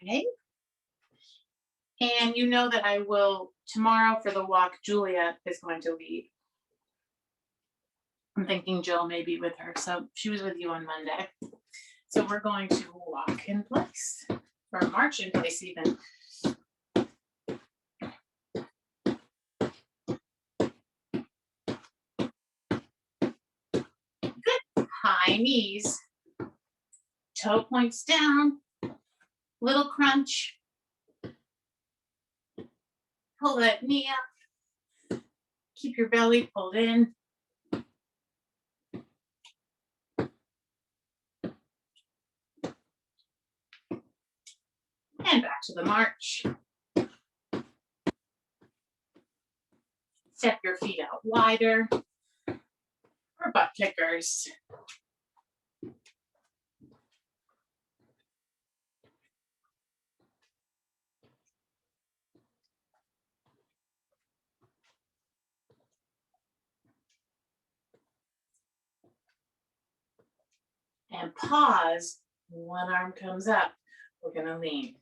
Okay. And you know that I will tomorrow for the walk, Julia is going to lead. I'm thinking Jill may be with her. So she was with you on Monday. So we're going to walk in place or march in place even. Good. High knees. Toe points down. Little crunch. Pull that knee up. Keep your belly pulled in. And back to the march. Step your feet out wider for butt kickers. And pause. One arm comes up. We're going to lean.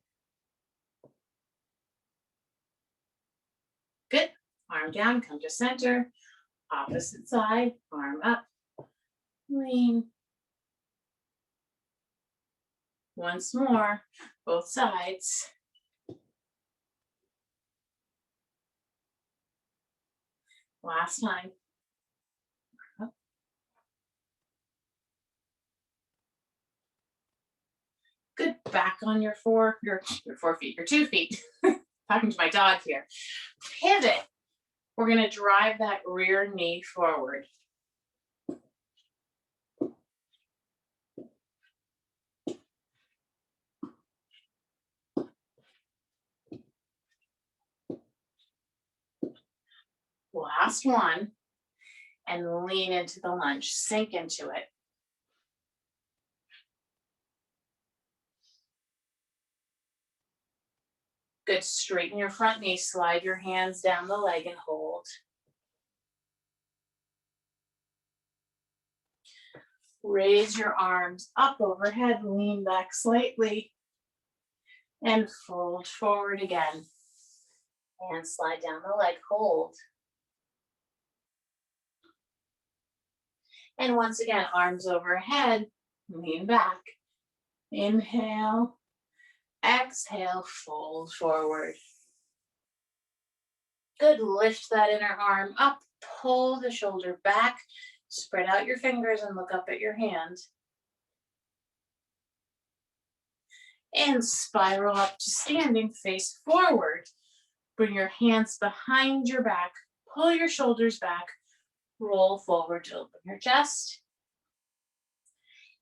Good. Arm down, come to center. Opposite side, arm up. Lean. Once more, both sides. Last time. Good. Back on your 4 feet, your 2 feet. Talking to my dog here. Pivot. We're going to drive that rear knee forward. Last one. And lean into the lunge. Sink into it. Good. Straighten your front knee. Slide your hands down the leg and hold. Raise your arms up overhead. Lean back slightly. And fold forward again. And slide down the leg. Hold. And once again, arms overhead. Lean back. Inhale. Exhale, fold forward. Good, lift that inner arm up, pull the shoulder back, spread out your fingers and look up at your hand. And spiral up to standing, face forward. Bring your hands behind your back, pull your shoulders back, roll forward to open your chest.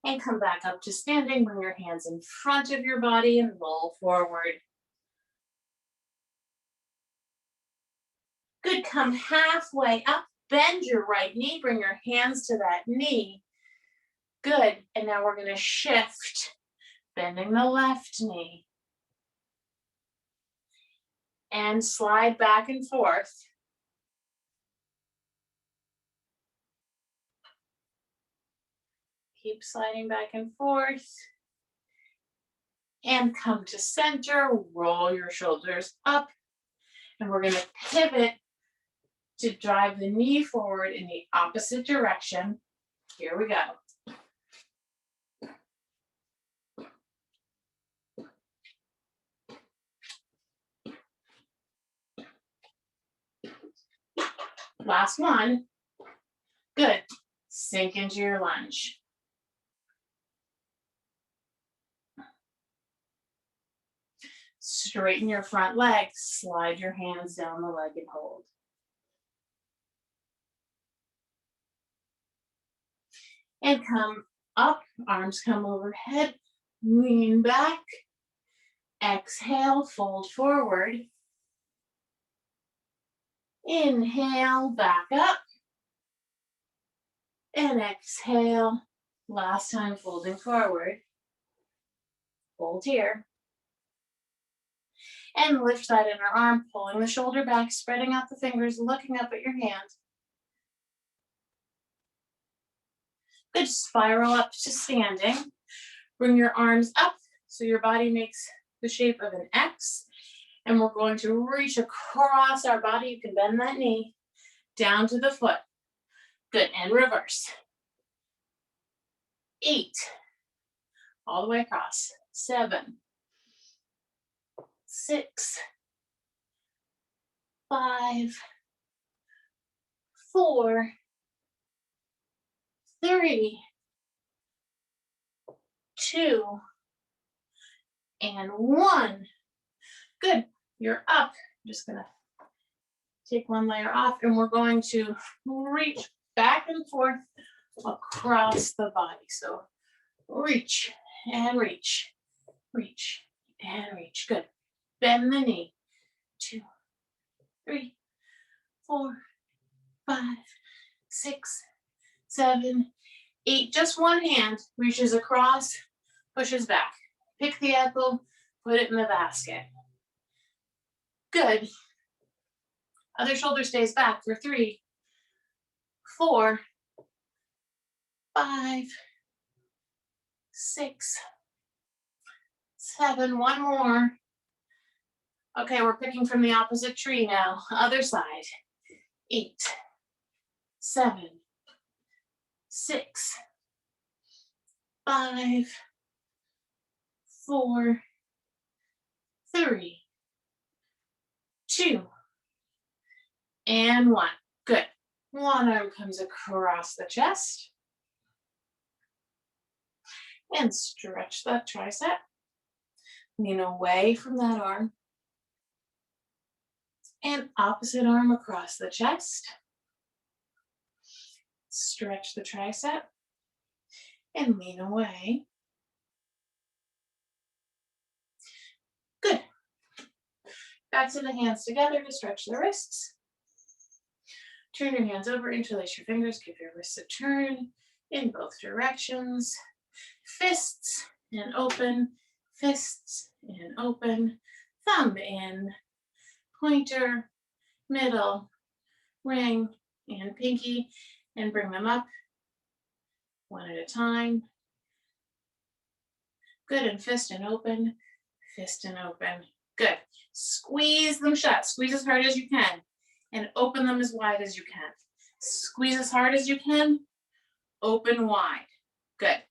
And come back up to standing, bring your hands in front of your body and roll forward. Good, come halfway up, bend your right knee, bring your hands to that knee. Good, and now we're gonna shift, bending the left knee. And slide back and forth. Keep sliding back and forth. And come to center, roll your shoulders up. And we're gonna pivot to drive the knee forward in the opposite direction. Here we go. Last one. Good. Sink into your lunge. Straighten your front leg. Slide your hands down the leg and hold. And come up. Arms come overhead. Lean back. Exhale, fold forward. Inhale, back up. And exhale. Last time, folding forward. Hold here. And lift that inner arm, pulling the shoulder back, spreading out the fingers, looking up at your hand. Good, spiral up to standing. Bring your arms up so your body makes the shape of an X. And we're going to reach across our body. You can bend that knee down to the foot. Good, and reverse. 8, all the way across. 7, 6, 5, 4, 3, 2, and 1. Good, you're up. I'm just gonna take one layer off, and we're going to reach back and forth across the body. So reach and reach, reach and reach. Good. Bend the knee. 2, 3, 4, 5, 6, 7, 8. Just one hand reaches across, pushes back. Pick the ankle, put it in the basket. Good. Other shoulder stays back for 3, 4, 5, 6, 7. One more. Okay, we're picking from the opposite tree now. Other side. 8, 7, 6, 5, 4, 3, 2, and 1. Good. One arm comes across the chest. And stretch that tricep. Lean away from that arm. And opposite arm across the chest. Stretch the tricep. And lean away. Good. Back to the hands together to stretch the wrists. Turn your hands over, interlace your fingers, give your wrists a turn in both directions. Fists and open, fists and open, thumb in, pointer, middle, ring, and pinky, and bring them up one at a time. Good, and fist and open, fist and open. Good. Squeeze them shut. Squeeze as hard as you can, and open them as wide as you can. Squeeze as hard as you can, open wide. Good.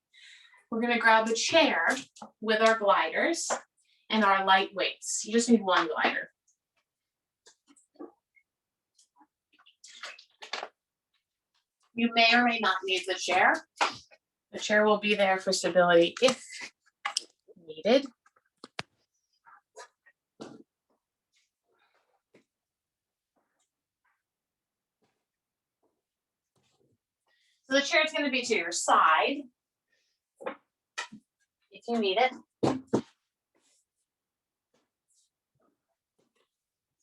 We're gonna grab a chair with our gliders and our light weights. You just need one glider. You may or may not need the chair. The chair will be there for stability if needed. So the chair is going to be to your side if you need it. It's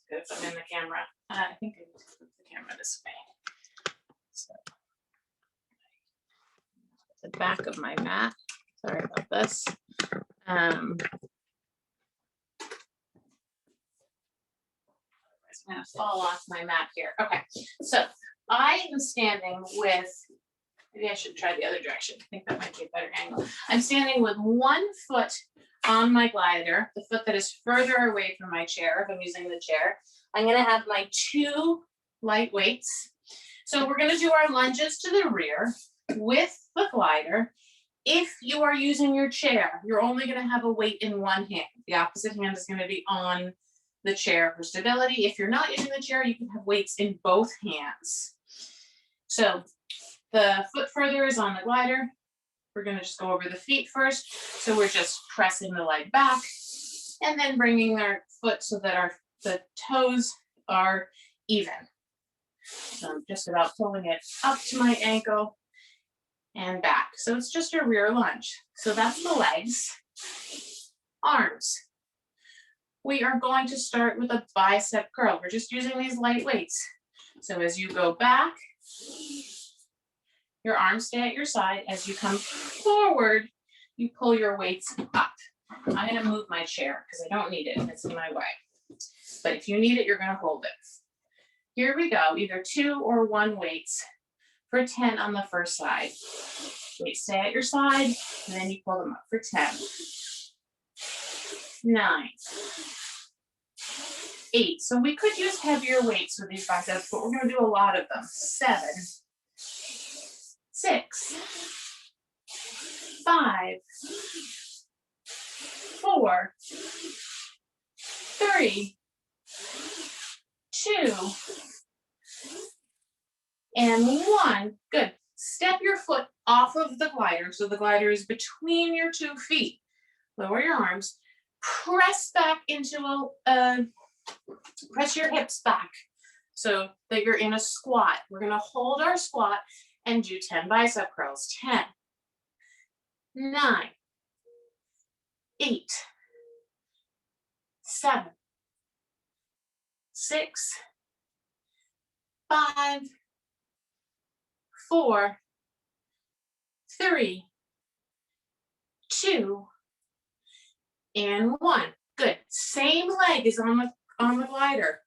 good if I'm in the camera. I think I need to move the camera this way. So, the back of my mat. Sorry about this. I'm going to fall off my mat here. Okay, so I am standing with, maybe I should try the other direction. I think that might be a better angle. I'm standing with one foot on my glider, the foot that is further away from my chair, if I'm using the chair. I'm going to have my 2 light weights. So we're going to do our lunges to the rear with the glider. If you are using your chair, you're only going to have a weight in one hand. The opposite hand is going to be on the chair for stability. If you're not using the chair, you can have weights in both hands. So the foot further is on the glider. We're going to just go over the feet first. So we're just pressing the leg back and then bringing our foot so that the toes are even. So I'm just about pulling it up to my ankle and back. So it's just a rear lunge. So that's the legs. Arms. We are going to start with a bicep curl. We're just using these light weights. So as you go back, your arms stay at your side. As you come forward, you pull your weights up. I'm going to move my chair because I don't need it. It's in my way. But if you need it, you're going to hold it. Here we go. Either 2 or 1 weights for 10 on the first side. Weights stay at your side, and then you pull them up for 10. 9, 8. So we could use heavier weights with these biceps, but we're going to do a lot of them. 7, 6, 5, 4, 3, 2, and 1. Good. Step your foot off of the glider, so the glider is between your 2 feet. Lower your arms. Press back into press your hips back so that you're in a squat. We're going to hold our squat and do 10 bicep curls. 10, 9, 8, 7, 6, 5, 4, 3, 2, and 1. Good. Same leg is on the glider.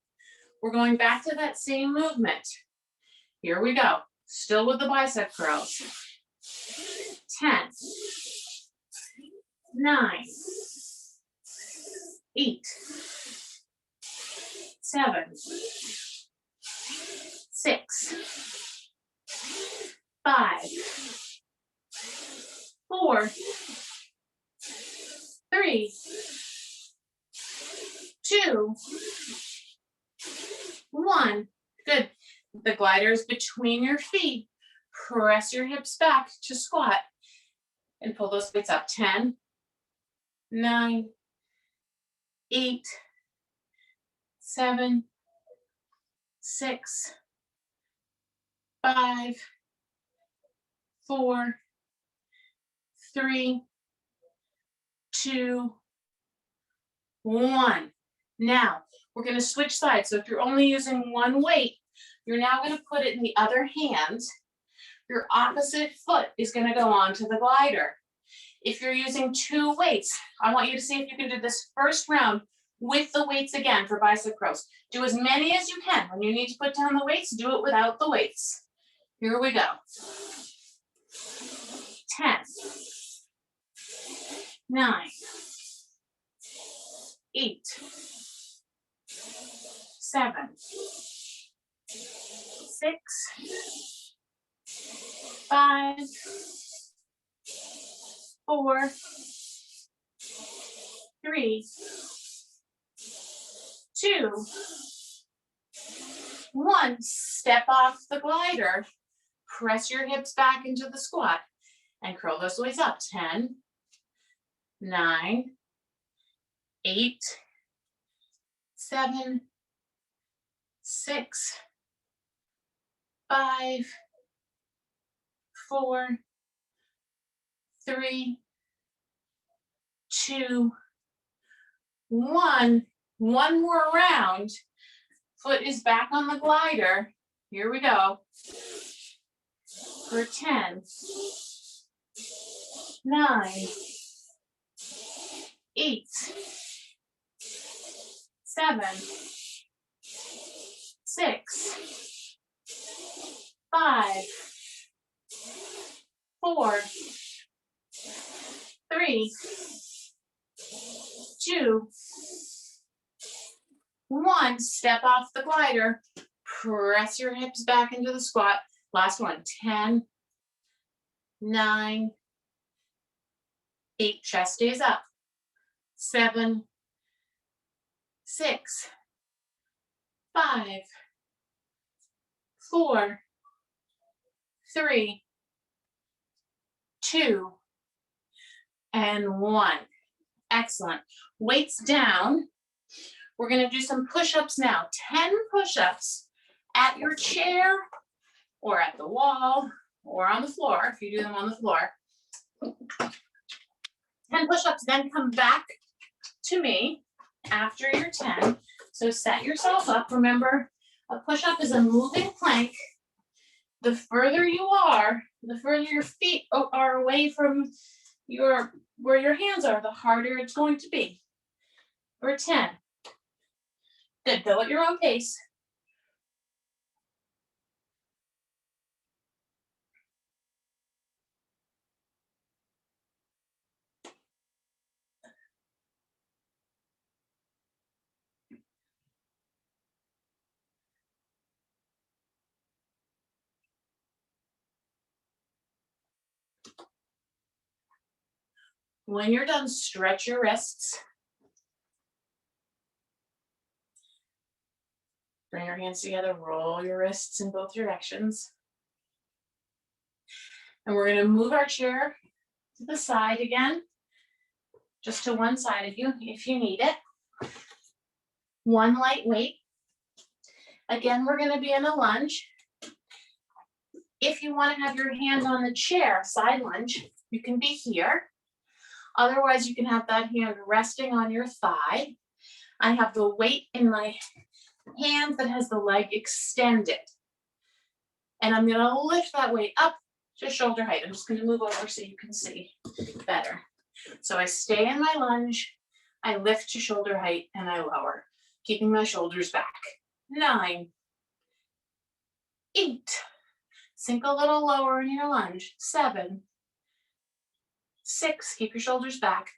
We're going back to that same movement. Here we go. Still with the bicep curls. 10, 9, 8, 7, 6, 5, 4, 3, 2, 1. Good. The glider is between your feet. Press your hips back to squat and pull those weights up. 10, 9, 8, 7, 6, 5, 4, 3, 2, 1. Now, we're going to switch sides. So if you're only using one weight, you're now going to put it in the other hand. Your opposite foot is going to go onto the glider. If you're using 2 weights, I want you to see if you can do this first round with the weights again for bicep curls. Do as many as you can. When you need to put down the weights, do it without the weights. Here we go. 10, 9, 8, 7, 6, 5, 4, 3, 2, 1. Step off the glider. Press your hips back into the squat and curl those weights up. 10, 9, 8, 7, 6, 5, 4, 3, 2, 1. One more round. Foot is back on the glider. Here we go. For 10, 9, 8, 7, 6, 5, 4, 3, 2, 1. Step off the glider. Press your hips back into the squat. Last one. 10, 9, 8. Chest stays up. 7, 6, 5, 4, 3, 2, and 1. Excellent. Weights down. We're going to do some push-ups now. 10 push-ups at your chair or at the wall or on the floor, if you do them on the floor. 10 push-ups, then come back to me after your 10. So set yourself up. Remember, a push-up is a moving plank. The further you are, the further your feet are away from where your hands are, the harder it's going to be. For 10. Good, go at your own pace. When you're done, stretch your wrists. Bring your hands together, roll your wrists in both directions. And we're gonna move our chair to the side again, just to one side of you if you need it. One light weight. Again, we're gonna be in a lunge. If you wanna have your hand on the chair, side lunge, you can be here. Otherwise, you can have that hand resting on your thigh. I have the weight in my hand that has the leg extended. And I'm gonna lift that weight up to shoulder height. I'm just gonna move over so you can see better. So I stay in my lunge, I lift to shoulder height, and I lower, keeping my shoulders back. 9, 8, sink a little lower in your lunge. 7, 6, keep your shoulders back.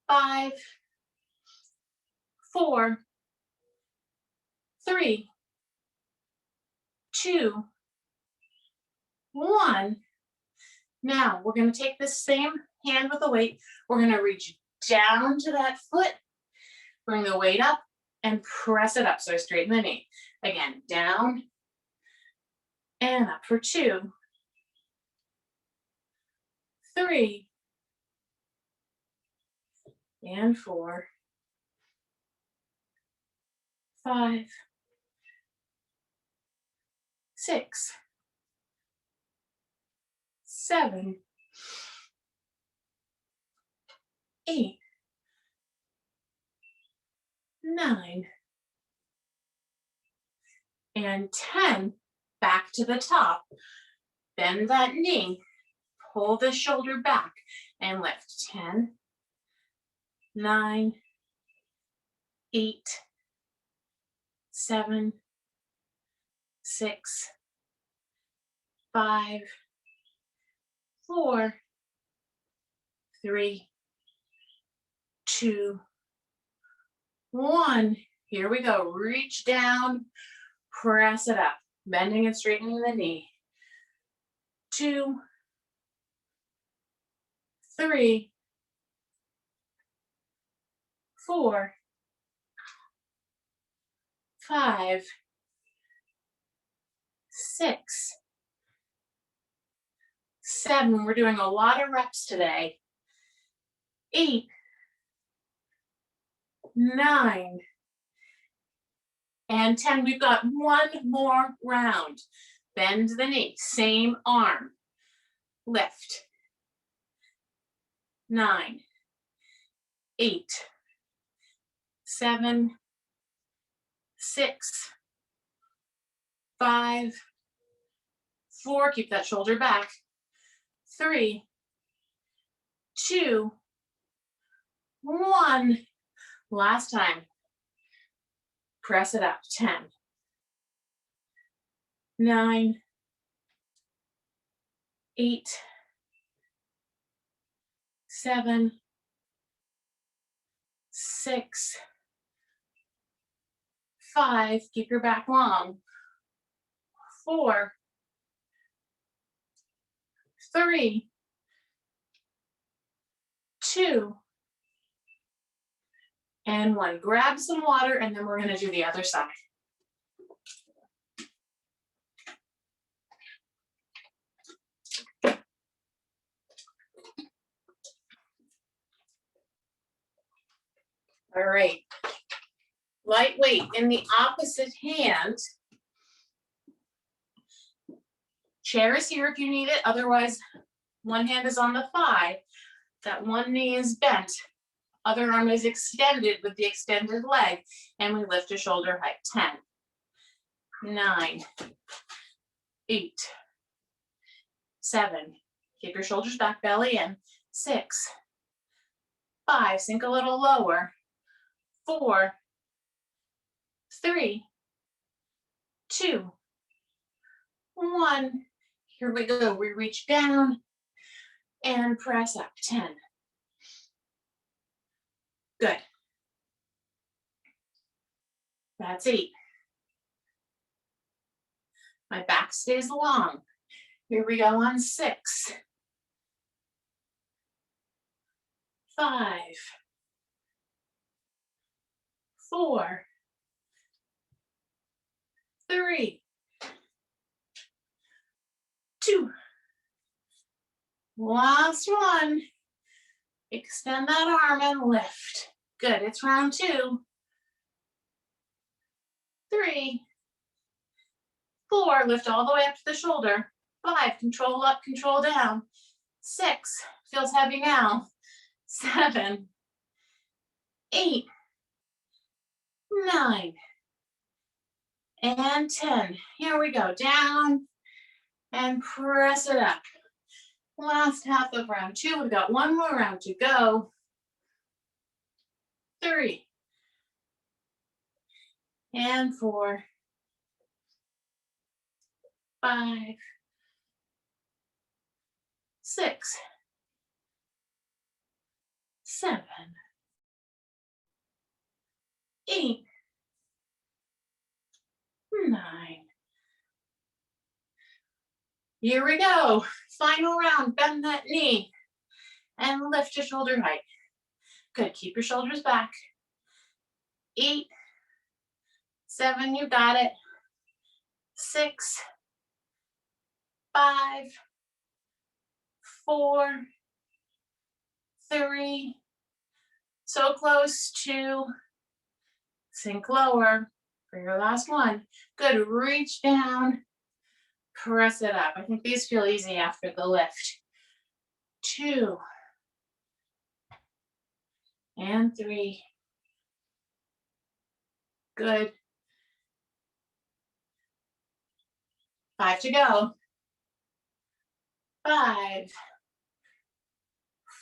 5, 4, 3, 2, 1. Now we're going to take this same hand with the weight. We're going to reach down to that foot, bring the weight up, and press it up. So I straighten the knee. Again, down and up for 2, 3, and 4, 5, 6, 7, 8, 9, and 10. Back to the top. Bend that knee. Pull the shoulder back and lift. 10, 9, 8, 7, 6, 5, 4, 3, 2, 1. Here we go. Reach down, press it up, bending and straightening the knee. 2, 3, 4, 5, 6, 7. We're doing a lot of reps today. 8, 9, and 10. We've got one more round. Bend the knee, same arm. Lift. 9, 8, 7, 6, 5, 4. Keep that shoulder back. 3, 2, 1. Last time. Press it up. 10, 9, 8, 7, 6, 5. Keep your back long. 4, 3, 2, and 1. Grab some water, and then we're going to do the other side. All right. Lightweight in the opposite hand. Chair is here if you need it. Otherwise, one hand is on the thigh. That one knee is bent. Other arm is extended with the extended leg. And we lift to shoulder height. 10, 9, 8, 7. Keep your shoulders back, belly in. 6, 5. Sink a little lower. 4, 3, 2, 1. Here we go. We reach down and press up. 10. Good. That's 8. My back stays long. Here we go on 6. 5, 4, 3, 2. Last one. Extend that arm and lift. Good, it's round 2. 3, 4, lift all the way up to the shoulder. 5, control up, control down. 6, feels heavy now. 7, 8, 9, and 10. Here we go, down and press it up. Last half of round 2, we've got one more round to go. 3, and 4, 5, 6, 7, 8, 9. Here we go. Final round. Bend that knee and lift to shoulder height. Good. Keep your shoulders back. 8, 7, you got it. 6, 5, 4, 3. So close to sink lower for your last one. Good. Reach down. Press it up. I think these feel easy after the lift. 2, and 3. Good. 5 to go. 5,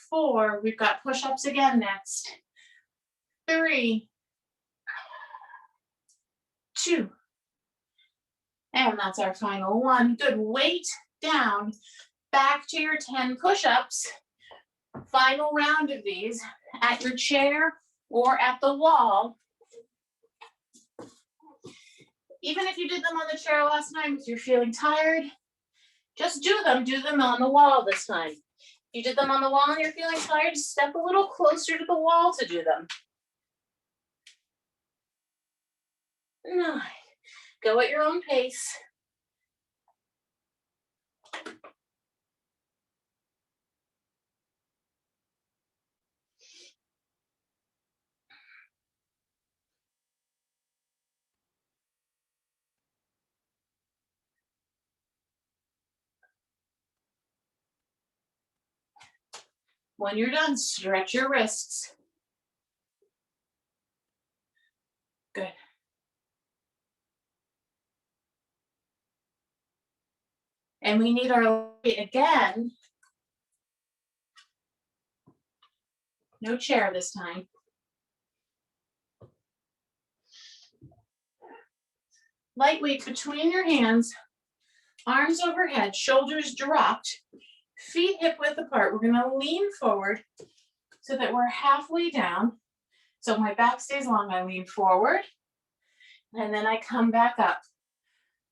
4. We've got push-ups again next. 3, 2. And that's our final one. Good. Weight down. Back to your 10 push-ups. Final round of these at your chair or at the wall. Even if you did them on the chair last night if you're feeling tired, just do them on the wall this time. If you did them on the wall and you're feeling tired, just step a little closer to the wall to do them. 9. Go at your own pace. When you're done, stretch your wrists. Good. And we need our weight again. No chair this time. Light weight between your hands, arms overhead, shoulders dropped, feet hip width apart. We're gonna lean forward so that we're halfway down. So my back stays long, I lean forward, and then I come back up.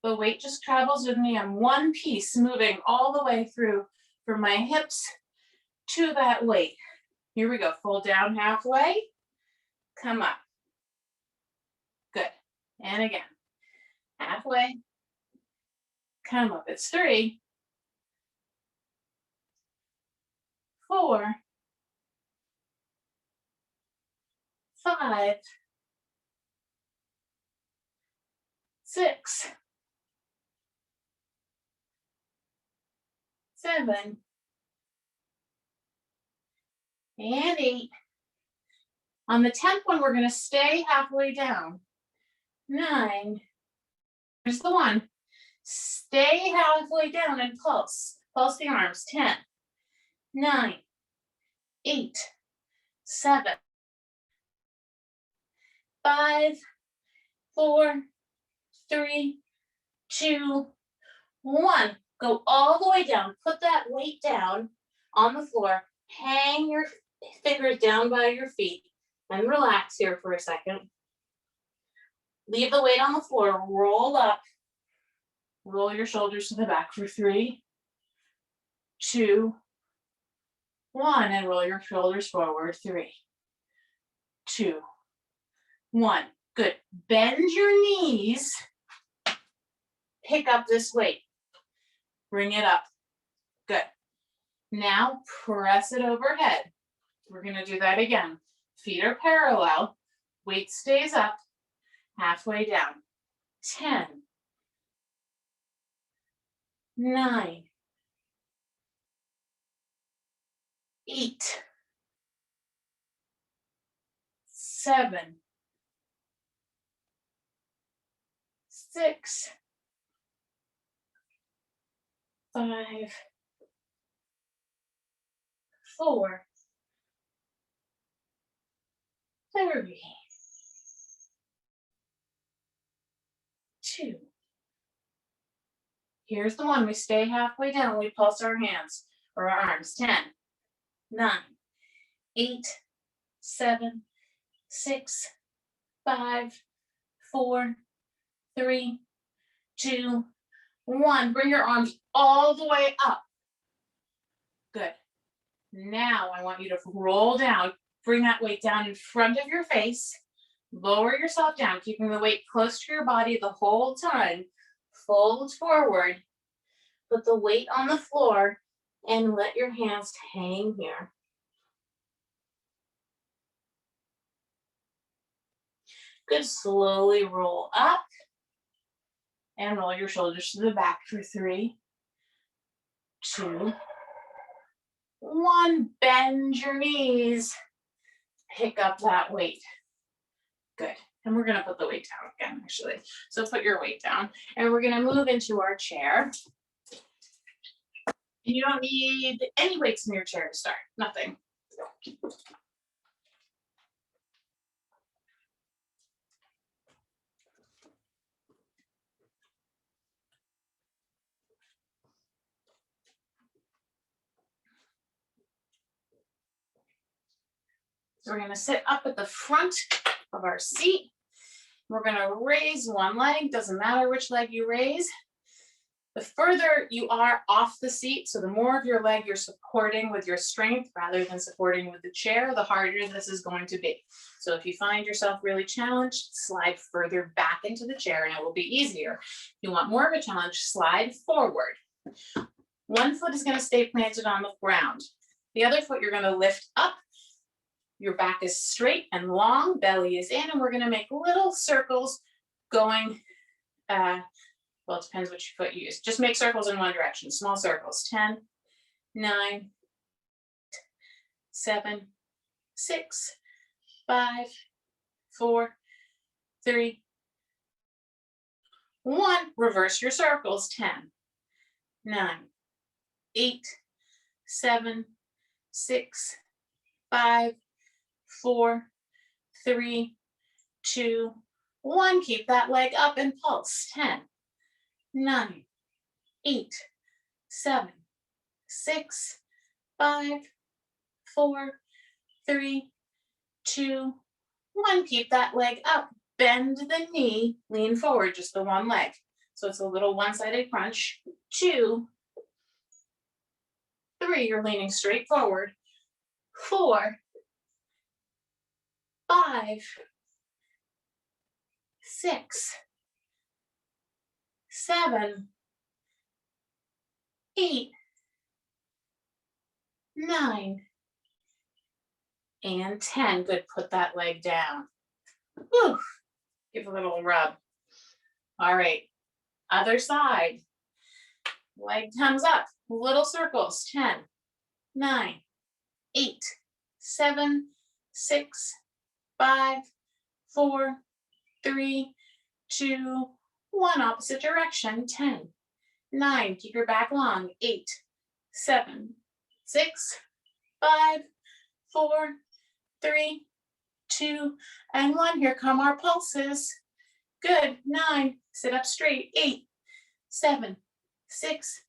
The weight just travels with me on one piece, moving all the way through from my hips to that weight. Here we go, fold down halfway, come up. Good, and again, halfway, come up. It's 3, 4, 5, 6, 7, and 8. On the 10th one, we're going to stay halfway down. 9. Here's the one. Stay halfway down and pulse. Pulse the arms. 10, 9, 8, 7, 5, 4, 3, 2, 1. Go all the way down. Put that weight down on the floor. Hang your fingers down by your feet and relax here for a second. Leave the weight on the floor. Roll up. Roll your shoulders to the back for 3, 2, 1, and roll your shoulders forward. 3, 2, 1. Good. Bend your knees. Pick up this weight. Bring it up. Good. Now press it overhead. We're going to do that again. Feet are parallel. Weight stays up. Halfway down. 10, 9, 8, 7, 6, 5, 4, 3, 2. Here's the one. We stay halfway down. We pulse our hands or our arms. 10, 9, 8, 7, 6, 5, 4, 3, 2, 1. Bring your arms all the way up. Good. Now I want you to roll down. Bring that weight down in front of your face. Lower yourself down, keeping the weight close to your body the whole time. Fold forward. Put the weight on the floor and let your hands hang here. Good. Slowly roll up and roll your shoulders to the back for 3, 2, 1. Bend your knees. Pick up that weight. Good. And we're going to put the weight down again, actually. So put your weight down. And we're going to move into our chair. You don't need any weights in your chair to start. Nothing. So we're going to sit up at the front of our seat. We're going to raise one leg. Doesn't matter which leg you raise. The further you are off the seat, so the more of your leg you're supporting with your strength rather than supporting with the chair, the harder this is going to be. So if you find yourself really challenged, slide further back into the chair and it will be easier. If you want more of a challenge, slide forward. One foot is going to stay planted on the ground. The other foot you're going to lift up. Your back is straight and long, belly is in, and we're going to make little circles going, well, it depends which foot you use. Just make circles in one direction, small circles. 10, 9, 7, 6, 5, 4, 3, 1. Reverse your circles. 10, 9, 8, 7, 6, 5, 4, 3, 2, 1. Keep that leg up and pulse. 10, 9, 8, 7, 6, 5, 4, 3, 2, 1. Keep that leg up. Bend the knee, lean forward, just the one leg. So it's a little one-sided crunch. 2, 3, you're leaning straight forward. 4, 5, 6, 7, 8, 9, and 10. Good. Put that leg down. Whew. Give a little rub. All right. Other side. Leg comes up. Little circles. 10, 9, 8, 7, 6, 5, 4, 3, 2, 1. Opposite direction. 10, 9. Keep your back long. 8, 7, 6, 5, 4, 3, 2, and 1. Here come our pulses. Good. 9. Sit up straight. 8, 7, 6,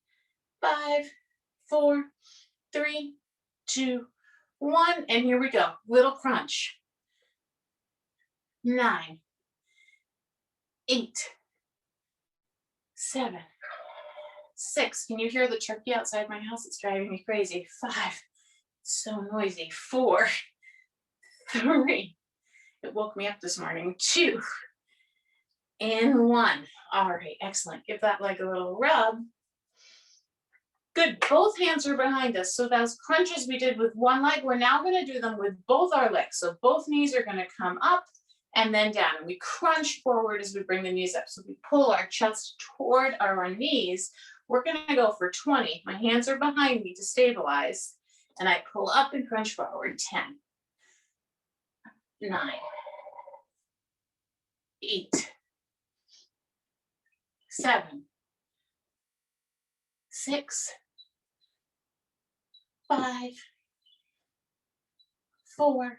5, 4, 3, 2, 1. And here we go. Little crunch. 9, 8, 7, 6. Can you hear the turkey outside my house? It's driving me crazy. 5, So noisy. 4, 3. It woke me up this morning. 2 and 1. All right, excellent. Give that leg a little rub. Good. Both hands are behind us. So those crunches we did with one leg, we're now going to do them with both our legs. So both knees are going to come up and then down. And we crunch forward as we bring the knees up. So we pull our chest toward our knees. We're going to go for 20. My hands are behind me to stabilize. And I pull up and crunch forward. 10, 9, 8, 7, 6, 5, 4,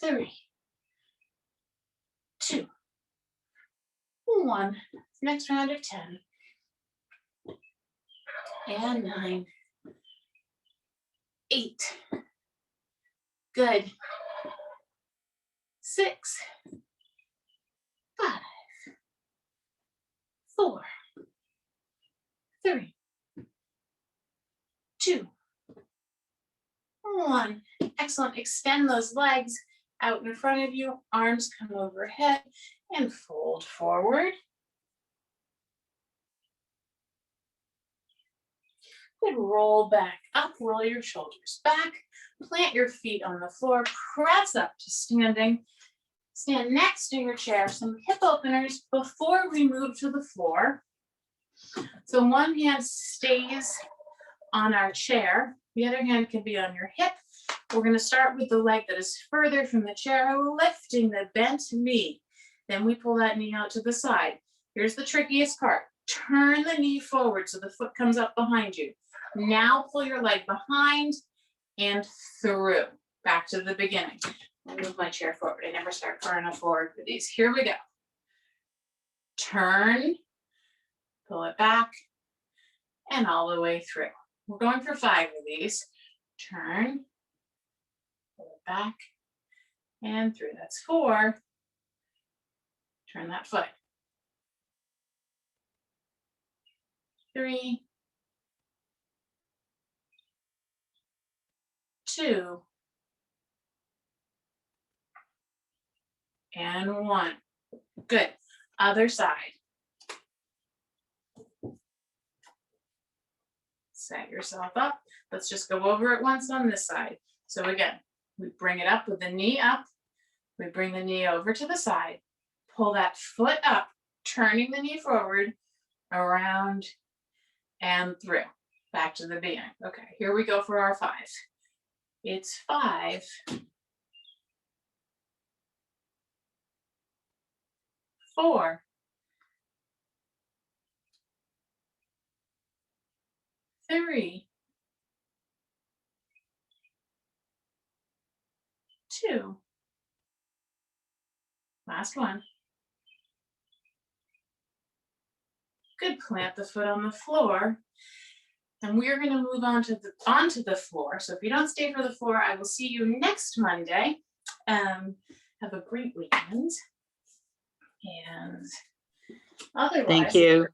3, 2, 1. Next round of 10 and 9, 8. Good. 6, 5, 4, 3, 2, 1. Excellent. Extend those legs out in front of you. Arms come overhead and fold forward. Good. Roll back up. Roll your shoulders back. Plant your feet on the floor. Press up to standing. Stand next to your chair. Some hip openers before we move to the floor. So one hand stays on our chair. The other hand can be on your hip. We're going to start with the leg that is further from the chair, lifting the bent knee. Then we pull that knee out to the side. Here's the trickiest part. Turn the knee forward so the foot comes up behind you. Now pull your leg behind and through. Back to the beginning. I'll move my chair forward. I never start far enough forward for these. Here we go. Turn, pull it back, and all the way through. We're going for 5 of these. Turn, pull it back, and through. That's 4. Turn that foot. 3, 2, and 1. Good. Other side. Set yourself up. Let's just go over it once on this side. So again, we bring it up with the knee up. We bring the knee over to the side. Pull that foot up, turning the knee forward, around, and through. Back to the beginning. Okay, here we go for our 5. It's 5, 4, 3, 2. Last one. Good. Plant the foot on the floor. And we are going to move on to onto the floor. So if you don't stay for the floor, I will see you next Monday. Have a great weekend. And otherwise, Thank you.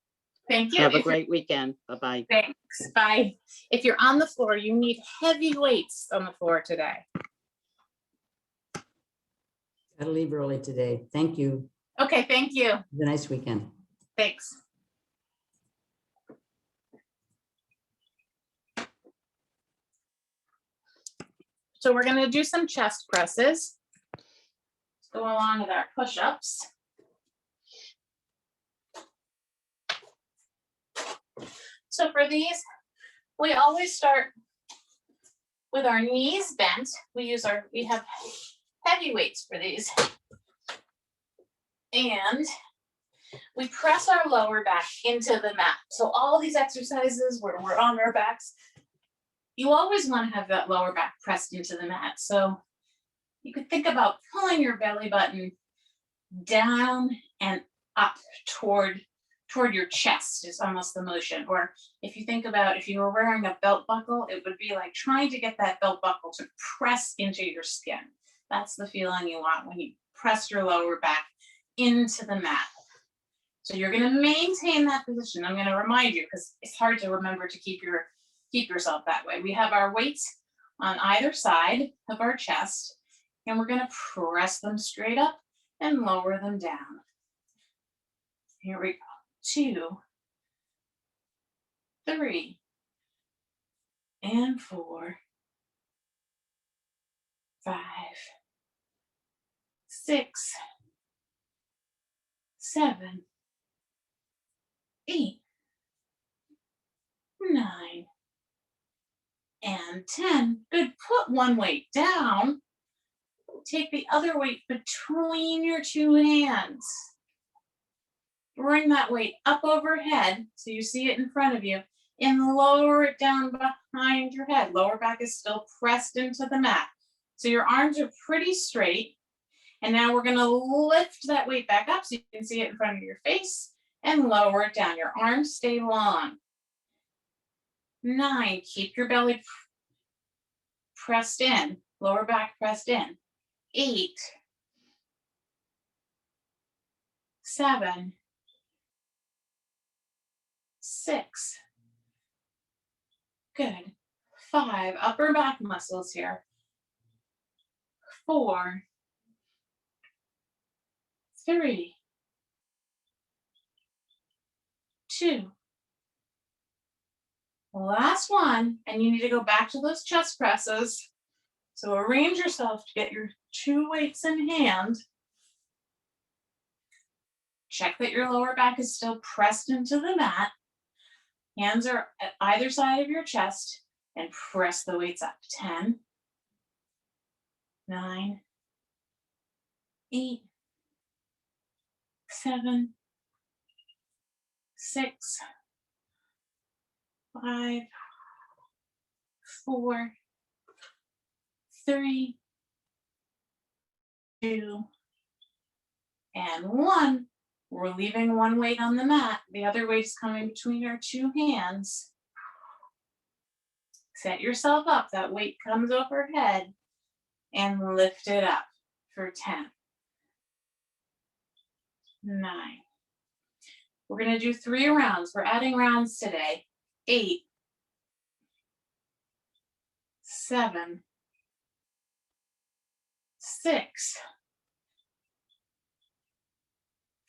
Thank you. Have a great weekend. Bye-bye. Thanks. Bye. If you're on the floor, you need heavy weights on the floor today. Gotta leave early today. Thank you. Okay, thank you. Have a nice weekend. Thanks. So we're going to do some chest presses. Let's go along with our push-ups. So for these, we always start with our knees bent. We have heavy weights for these. And we press our lower back into the mat. So all these exercises where we're on our backs, you always want to have that lower back pressed into the mat. So you could think about pulling your belly button down and up toward your chest is almost the motion. Or if you think about if you were wearing a belt buckle, it would be like trying to get that belt buckle to press into your skin. That's the feeling you want when you press your lower back into the mat. So you're going to maintain that position. I'm going to remind you because it's hard to remember to keep keep yourself that way. We have our weights on either side of our chest, and we're gonna press them straight up and lower them down. Here we go. 2, 3, and 4, 5, 6, 7, 8, 9, and 10. Good. Put one weight down. Take the other weight between your two hands. Bring that weight up overhead so you see it in front of you and lower it down behind your head. Lower back is still pressed into the mat. So your arms are pretty straight. And now we're going to lift that weight back up so you can see it in front of your face and lower it down. Your arms stay long. 9, keep your belly pressed in, lower back pressed in. 8, 7, 6, good. 5, upper back muscles here. 4, 3, 2. Last one, and you need to go back to those chest presses. So arrange yourself to get your 2 weights in hand. Check that your lower back is still pressed into the mat. Hands are at either side of your chest and press the weights up. 10, 9, 8, 7, 6, 5, 4, 3, 2, and 1. We're leaving one weight on the mat. The other weight is coming between your two hands. Set yourself up. That weight comes overhead and lift it up for 10, 9. We're going to do 3 rounds. We're adding rounds today. 8, 7, 6,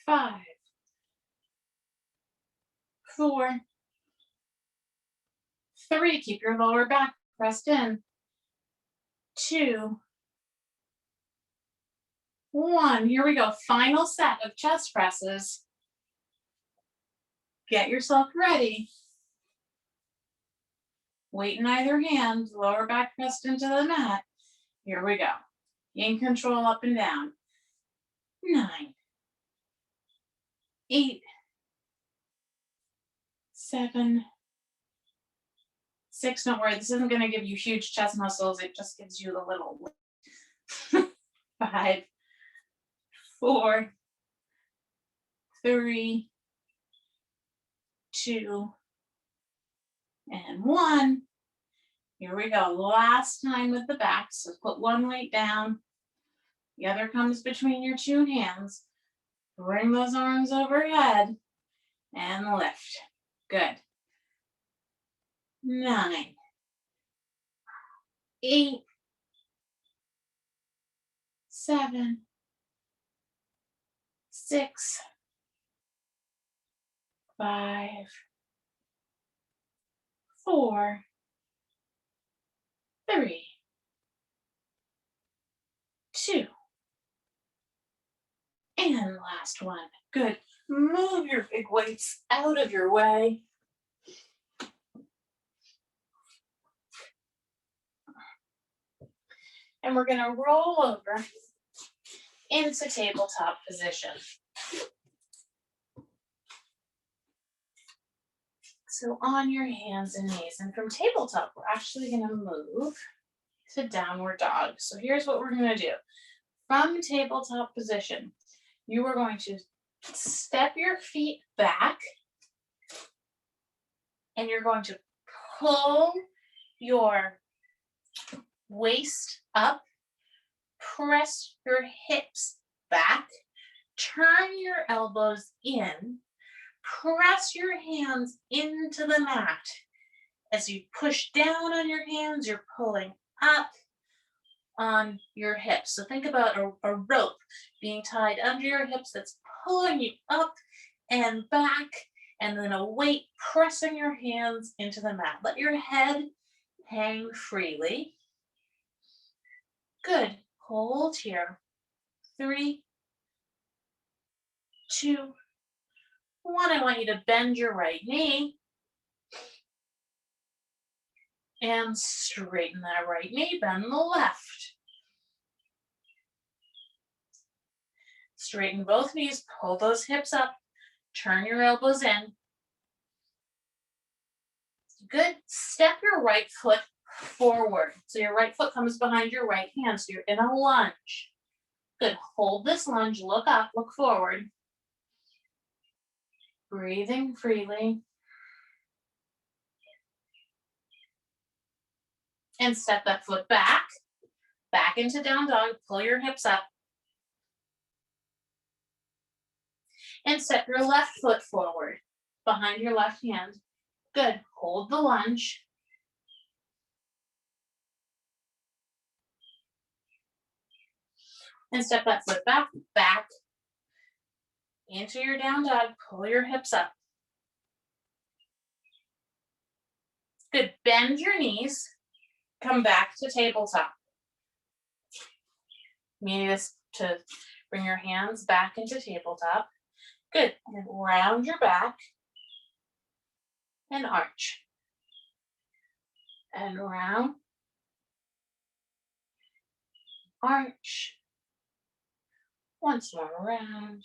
5, 4, 3. Keep your lower back pressed in. 2, 1. Here we go. Final set of chest presses. Get yourself ready. Weight in either hand, lower back pressed into the mat. Here we go. In control, up and down. 9, 8, 7, 6. Don't worry, this isn't going to give you huge chest muscles. It just gives you a little. 5, 4, 3, 2, and 1. Here we go. Last time with the back. So put one weight down. The other comes between your two hands. Bring those arms overhead and lift. Good. 9, 8, 7, 6, 5, 4, 3, 2, and last one. Good. Move your big weights out of your way. And we're going to roll over into tabletop position. So on your hands and knees. And from tabletop, we're actually going to move to downward dog. So here's what we're going to do. From tabletop position, you are going to step your feet back and you're going to pull your waist up, press your hips back, turn your elbows in, press your hands into the mat, As you push down on your hands, you're pulling up on your hips. So think about a rope being tied under your hips that's pulling you up and back, and then a weight pressing your hands into the mat. Let your head hang freely. Good. Hold here. 3, 2, 1. I want you to bend your right knee and straighten that right knee. Bend the left. Straighten both knees. Pull those hips up. Turn your elbows in. Good. Step your right foot forward. So your right foot comes behind your right hand. So you're in a lunge. Good. Hold this lunge. Look up. Look forward. Breathing freely. And step that foot back. Back into down dog. Pull your hips up. And step your left foot forward. Behind your left hand. Good. Hold the lunge. And step that foot back, back into your down dog. Pull your hips up. Good. Bend your knees. Come back to tabletop. Meaning this to bring your hands back into tabletop. Good. And round your back and arch. And round. Arch. Once more around.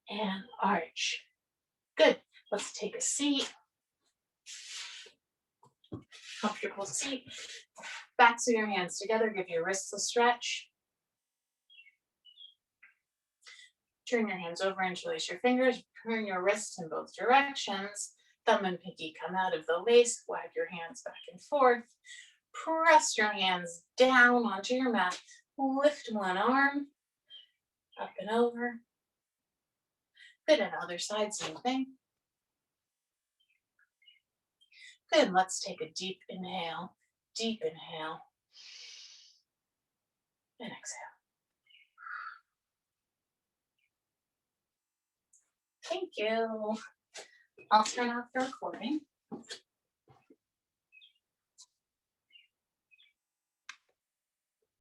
And arch. Good. Let's take a seat. Comfortable seat. Backs of your hands together. Give your wrists a stretch. Turn your hands over, interlace your fingers. Turn your wrists in both directions. Thumb and pinky come out of the waist. Wag your hands back and forth. Press your hands down onto your mat. Lift one arm. Up and over. Good. And other side, same thing. Good. Let's take a deep inhale. Deep inhale. And exhale. Thank you. I'll turn off the recording.